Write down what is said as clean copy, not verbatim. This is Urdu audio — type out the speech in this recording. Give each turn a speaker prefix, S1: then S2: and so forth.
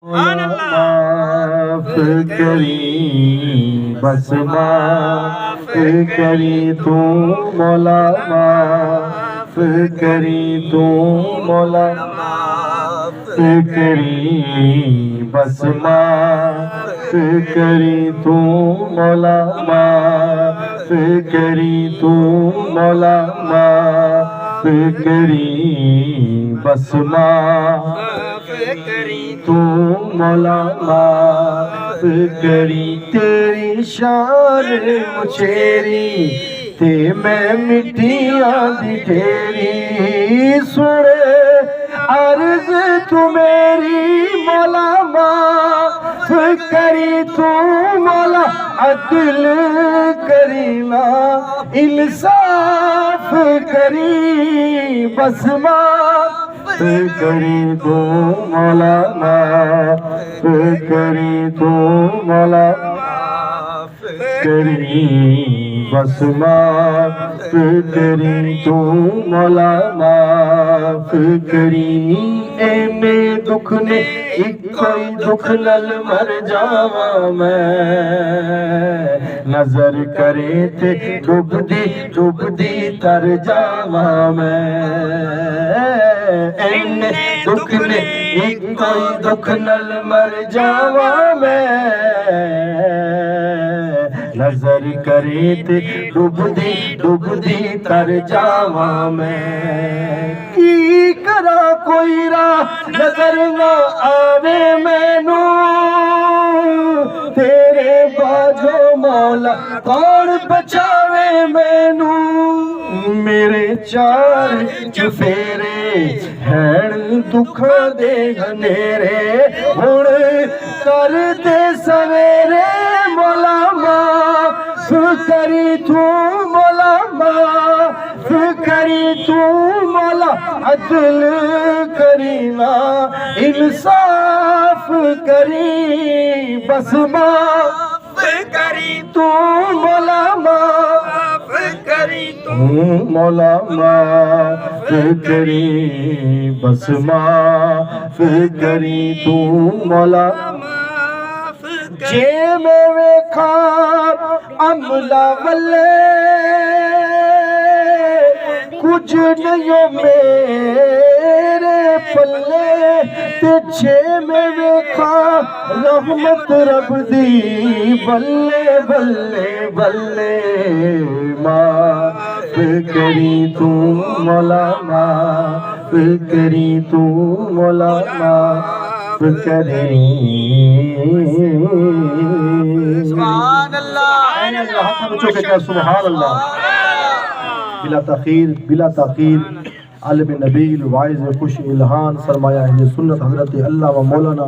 S1: معاف کری بس معاف کری تو مولا معاف کری تو مولا معاف کری بس معاف کری تو مولا معاف کری تو مولا معاف کری بس معاف کری تو مولا معاف کری تیری شان مچھیری تے میں مٹیاں دی ڈھیری سنے عرض تو میری مولا معاف کری تو مولا عدل کرینا انصاف کری بس معاف کری تو مولا معاف کری تو مولا معاف کری بس معاف کری تو مولا معاف کری اے میں دکھ نے ایک کوئی دکھ نل مر جاواں میں نظر کرے تے ڈوب دی تر جاواں میں اے دکھ نے ایک کوئی دکھ نل مر جاواں میں نظر کرے تے ڈوب دی تر جاواں میں کی کرا کوئی راہ نظر نہ آوے مینوں تیرے باجو مولا کون بچاوے مینوں میرے چار چفیرے ہین دکھاں دے گھنیرے ہن کر دے سویرے مولا معاف کری تو مولا معاف کری تو مولا عدل کرینا انصاف کری بس معاف کری تو مولا معاف کری تو مولا معاف کری بس معاف کری تو مولا جے میں ویکھا عملہ والے کچھ نہیں میرے پلے تے جے میں ویکھا رحمت رب دی بلے بلے بلے معاف کری تو مولا معاف کری تو مولا معاف کری سبحان اللہ سبحان اللہ بلا تاخیر عالم نبیل وائز خوش الہان سرمایہ اہل سنت حضرت اللہ و مولانا